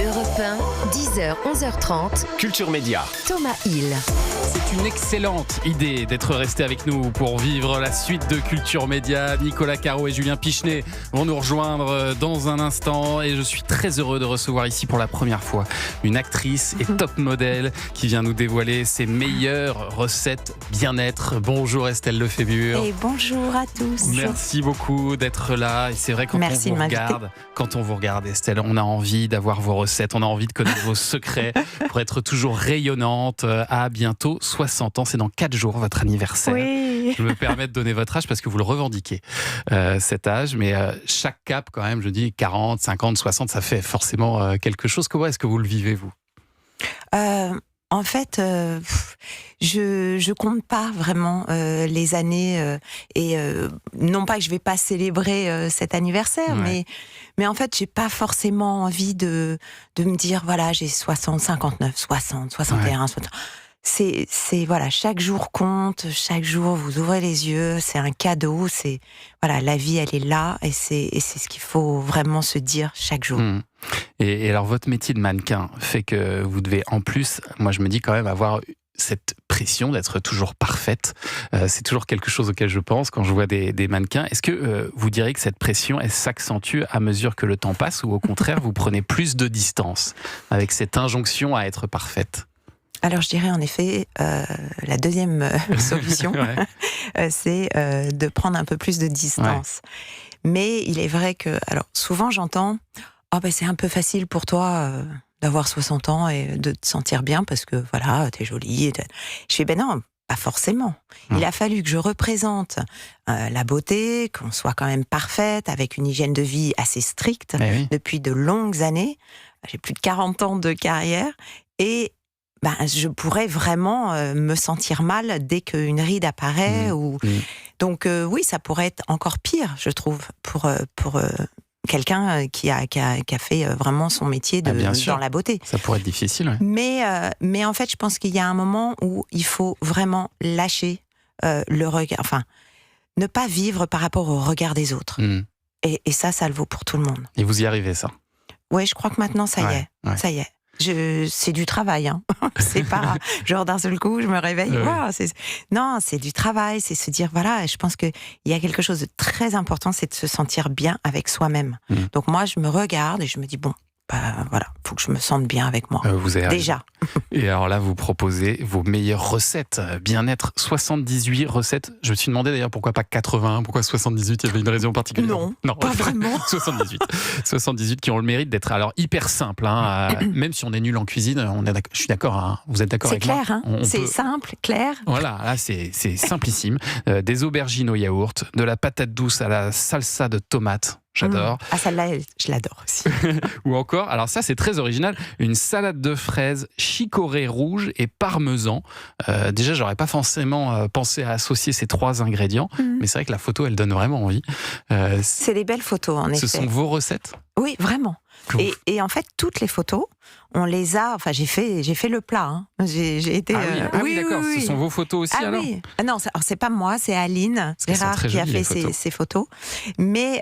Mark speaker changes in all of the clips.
Speaker 1: Europe 1, 10h, 11h30.
Speaker 2: Culture Média.
Speaker 1: Thomas Hill.
Speaker 3: C'est une excellente idée d'être resté avec nous pour vivre la suite de Culture Média. Nicolas Caro et Julien Pichenet vont nous rejoindre dans un instant et je suis très heureux de recevoir ici pour la première fois une actrice et top modèle qui vient nous dévoiler ses meilleures recettes bien-être. Bonjour Estelle Lefébure.
Speaker 4: Et bonjour à tous.
Speaker 3: Merci beaucoup d'être là. Et c'est vrai quand on vous regarde Estelle, on a envie d'avoir vos recettes, on a envie de connaître vos secrets pour être toujours rayonnante. À bientôt 60 ans, c'est dans 4 jours votre anniversaire.
Speaker 4: Oui.
Speaker 3: Je me permets de donner votre âge parce que vous le revendiquez, cet âge, mais chaque cap quand même, je dis 40, 50, 60, ça fait forcément quelque chose. Comment est-ce que vous le vivez vous ?
Speaker 4: En fait, je compte pas vraiment les années et non pas que je vais pas célébrer cet anniversaire,
Speaker 3: Ouais.
Speaker 4: mais en fait, j'ai pas forcément envie de me dire voilà, j'ai 60, 59, 60, 61, 60. C'est voilà, chaque jour compte, chaque jour vous ouvrez les yeux, c'est un cadeau, c'est voilà, la vie elle est là et c'est ce qu'il faut vraiment se dire chaque jour.
Speaker 3: Et alors votre métier de mannequin fait que vous devez en plus, moi je me dis quand même avoir cette pression d'être toujours parfaite. C'est toujours quelque chose auquel je pense quand je vois des mannequins. Est-ce que vous diriez que cette pression, elle s'accentue à mesure que le temps passe ou au contraire, vous prenez plus de distance avec cette injonction à être parfaite ?
Speaker 4: Alors je dirais en effet, la deuxième solution,
Speaker 3: Ouais.
Speaker 4: c'est de prendre un peu plus de distance. Mais il est vrai que, alors souvent j'entends, oh ben c'est un peu facile pour toi d'avoir 60 ans et de te sentir bien parce que voilà, t'es jolie. Je fais ben non, pas forcément. Il a fallu que je représente la beauté, qu'on soit quand même parfaite, avec une hygiène de vie assez stricte
Speaker 3: Oui.
Speaker 4: depuis de longues années. J'ai plus de 40 ans de carrière et je pourrais vraiment me sentir mal dès qu'une ride apparaît. Donc oui, ça pourrait être encore pire, je trouve, pour quelqu'un qui a fait vraiment son métier
Speaker 3: bien sûr.
Speaker 4: dans la beauté.
Speaker 3: Ça pourrait être difficile. Ouais.
Speaker 4: Mais en fait, je pense qu'il y a un moment où il faut vraiment lâcher le regard, enfin, ne pas vivre par rapport au regard des autres. Et ça le vaut pour tout le monde.
Speaker 3: Et vous y arrivez, ça ?
Speaker 4: Ouais, je crois que maintenant, ça y est. Ça y est. C'est du travail, hein. C'est pas genre d'un seul coup je me réveille.
Speaker 3: Ouais.
Speaker 4: Wow, non, c'est du travail, c'est se dire voilà. Je pense que il y a quelque chose de très important, c'est de se sentir bien avec soi-même. Donc moi, je me regarde et je me dis bon, voilà, faut que je me sente bien avec moi.
Speaker 3: Vous avez
Speaker 4: Déjà.
Speaker 3: Et alors là, vous proposez vos meilleures recettes bien-être, 78 recettes. Je me suis demandé d'ailleurs pourquoi pas 80, pourquoi 78, il y avait une raison particulière.
Speaker 4: Non, pas vraiment.
Speaker 3: 78 qui ont le mérite d'être alors hyper simples. Même si on est nul en cuisine, je suis d'accord. Hein, vous êtes d'accord
Speaker 4: C'est
Speaker 3: avec
Speaker 4: clair,
Speaker 3: moi ?
Speaker 4: hein. C'est simple, clair.
Speaker 3: Voilà, là c'est simplissime. Des aubergines au yaourt, de la patate douce à la salsa de tomates. J'adore.
Speaker 4: Ah, celle-là, je l'adore aussi.
Speaker 3: Ou encore, alors ça c'est très original, une salade de fraises chicorée rouge et parmesan. Déjà, j'aurais pas forcément pensé à associer ces 3 ingrédients, mais c'est vrai que la photo, elle donne vraiment envie.
Speaker 4: C'est des belles photos, en effet.
Speaker 3: Ce sont vos recettes ?
Speaker 4: Oui, vraiment. Et en fait, toutes les photos, on les a. Enfin, j'ai fait le plat. Hein. J'ai été.
Speaker 3: Oui, d'accord. Ce sont vos photos aussi alors ?
Speaker 4: Oui. Non, c'est pas moi, c'est Aline Gérard qui a fait ces photos. Mais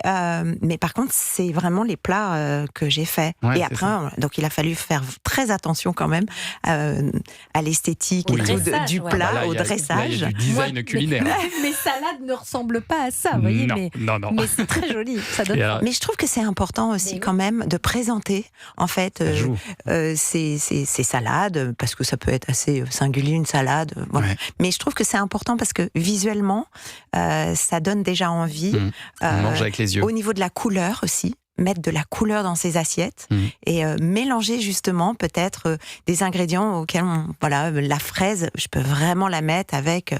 Speaker 4: par contre, c'est vraiment les plats que j'ai faits.
Speaker 3: Ouais,
Speaker 4: et après, donc il a fallu faire très attention quand même à l'esthétique
Speaker 3: Oui.
Speaker 4: et tout du
Speaker 5: Ouais.
Speaker 4: plat,
Speaker 3: Là,
Speaker 4: au dressage.
Speaker 3: Il y a du design culinaire.
Speaker 5: Mes salades ne ressemblent pas à ça, vous voyez,
Speaker 3: Non,
Speaker 5: mais c'est très joli. Ça donne
Speaker 3: alors,
Speaker 4: Mais je trouve que c'est important aussi quand même de présenter en fait ces salades, parce que ça peut être assez singulier une salade. Voilà.
Speaker 3: Ouais.
Speaker 4: Mais je trouve que c'est important parce que visuellement, ça donne déjà envie.
Speaker 3: on mange avec les yeux.
Speaker 4: Au niveau de la couleur aussi. Mettre de la couleur dans ses assiettes et mélanger justement peut-être des ingrédients auxquels la fraise, je peux vraiment la mettre avec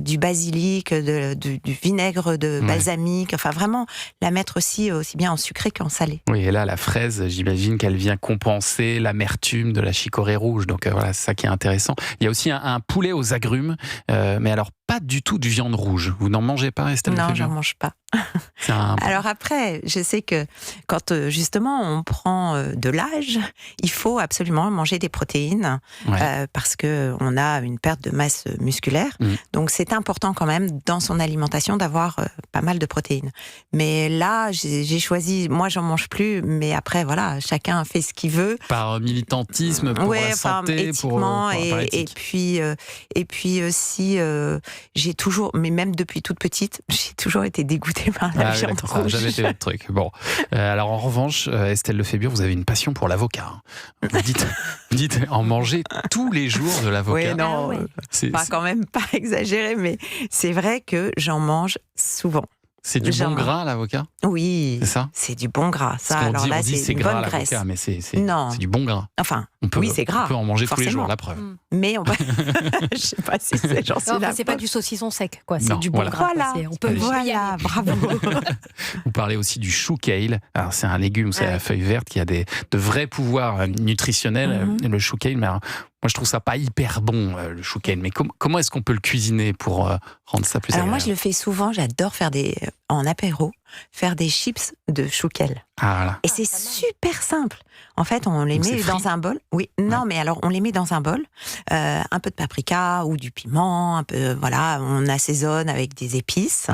Speaker 4: du basilic, du vinaigre de balsamique, enfin vraiment la mettre aussi bien en sucré qu'en salé.
Speaker 3: Oui, et là, la fraise, j'imagine qu'elle vient compenser l'amertume de la chicorée rouge. Donc voilà, c'est ça qui est intéressant. Il y a aussi un poulet aux agrumes, mais alors pas du tout de viande rouge. Vous n'en mangez pas, Estelle
Speaker 4: Non,
Speaker 3: Lefébure?
Speaker 4: j'en mange pas.
Speaker 3: C'est un...
Speaker 4: Alors après, je sais que quand justement on prend de l'âge, il faut absolument manger des protéines parce que on a une perte de masse musculaire. Donc c'est important quand même dans son alimentation d'avoir pas mal de protéines. Mais là, j'ai choisi, moi j'en mange plus, mais après voilà, chacun fait ce qu'il veut.
Speaker 3: Par militantisme, pour la santé,
Speaker 4: éthiquement, et puis aussi, j'ai toujours, mais même depuis toute petite, j'ai toujours été dégoûtée par la viande rouge.
Speaker 3: Ça n'a jamais été votre truc. Bon, alors en revanche, Estelle Lefébure, vous avez une passion pour l'avocat. Vous dites en manger tous les jours de l'avocat.
Speaker 4: Oui, non, c'est quand même pas exagéré, mais c'est vrai que j'en mange souvent.
Speaker 3: C'est du bon gras, l'avocat?
Speaker 4: Oui,
Speaker 3: c'est ça.
Speaker 4: C'est du bon gras. Ça, alors
Speaker 3: on
Speaker 4: là,
Speaker 3: dit
Speaker 4: c'est une
Speaker 3: gras,
Speaker 4: bonne graisse.
Speaker 3: Mais c'est du bon gras.
Speaker 4: Enfin, oui, c'est gras.
Speaker 3: On peut en manger
Speaker 4: forcément.
Speaker 3: tous les jours, la preuve.
Speaker 4: Mais on peut... je sais pas si c'est genre
Speaker 5: c'est pas du saucisson sec, quoi. C'est du bon gras.
Speaker 4: Voilà,
Speaker 5: on peut
Speaker 4: bravo.
Speaker 3: Vous parlez aussi du chou kale. Alors, c'est un légume, c'est la feuille verte qui a de vrais pouvoirs nutritionnels. Le chou kale, mais alors, moi, je trouve ça pas hyper bon, le chou kale. Mais comment est-ce qu'on peut le cuisiner pour rendre ça plus agréable?
Speaker 4: Alors moi, je le fais souvent. J'adore faire en apéro, faire des chips de chou kale.
Speaker 3: Ah, voilà.
Speaker 4: Et c'est super simple. En fait, on les met dans un bol. Oui, non, mais alors on les met dans un bol. Un peu de paprika ou du piment, un peu, voilà, on assaisonne avec des épices,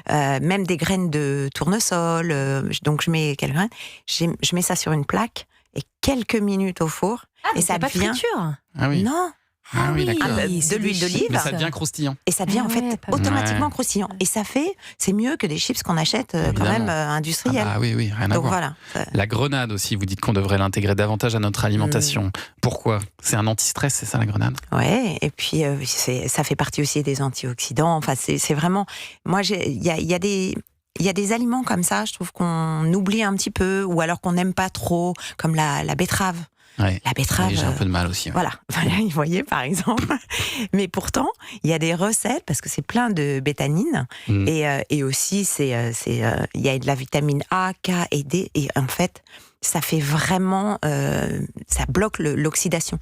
Speaker 4: même des graines de tournesol. Donc je mets quelques graines. Je mets ça sur une plaque et quelques minutes au four.
Speaker 5: Et ça
Speaker 4: devient...
Speaker 5: pas de friture.
Speaker 3: Ah oui.
Speaker 4: Non.
Speaker 3: Ah oui, d'accord.
Speaker 4: De l'huile d'olive.
Speaker 3: Mais ça devient croustillant.
Speaker 4: Et ça devient en fait automatiquement croustillant. Et c'est mieux que des chips qu'on achète quand même industriels.
Speaker 3: Ah oui, rien à voir.
Speaker 4: Voilà.
Speaker 3: La grenade aussi, vous dites qu'on devrait l'intégrer davantage à notre alimentation. Pourquoi? C'est un anti-stress, c'est ça la grenade? Ouais,
Speaker 4: et puis ça fait partie aussi des antioxydants. Enfin, c'est vraiment... Moi, il y a des aliments comme ça, je trouve qu'on oublie un petit peu, ou alors qu'on n'aime pas trop, comme la betterave.
Speaker 3: Ouais.
Speaker 4: La betterave.
Speaker 3: J'ai un peu de mal aussi. Ouais.
Speaker 4: Voilà, vous voyez par exemple. Mais pourtant, il y a des recettes parce que c'est plein de bétanine et aussi il y a de la vitamine A, K et D et en fait ça fait vraiment ça bloque l'oxydation.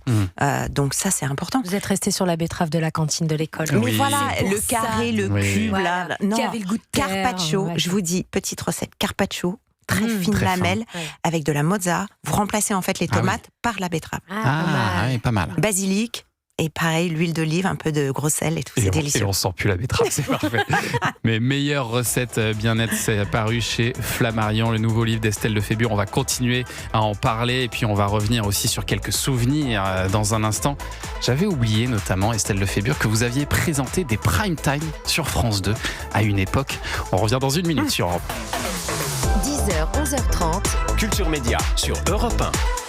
Speaker 4: Donc ça c'est important.
Speaker 5: Vous êtes resté sur la betterave de la cantine de l'école.
Speaker 4: Mais voilà, le carré, le cube,
Speaker 5: voilà.
Speaker 4: Non,
Speaker 5: Qui avait le goût de terre,
Speaker 4: carpaccio. Je vous dis petite recette carpaccio. Très fine lamelle, avec de la mozza. Vous remplacez en fait les tomates par la betterave.
Speaker 3: Pas mal.
Speaker 4: Basilic, et pareil, l'huile d'olive, un peu de gros sel et tout, c'est délicieux.
Speaker 3: Et on sent plus la betterave, c'est parfait. Mes meilleures recettes bien-être, c'est paru chez Flammarion, le nouveau livre d'Estelle Lefébure. On va continuer à en parler et puis on va revenir aussi sur quelques souvenirs dans un instant. J'avais oublié notamment, Estelle Lefébure, que vous aviez présenté des prime time sur France 2 à une époque. On revient dans une minute sur Europe.
Speaker 1: 10h, 11h30.
Speaker 2: Culture Média sur Europe 1.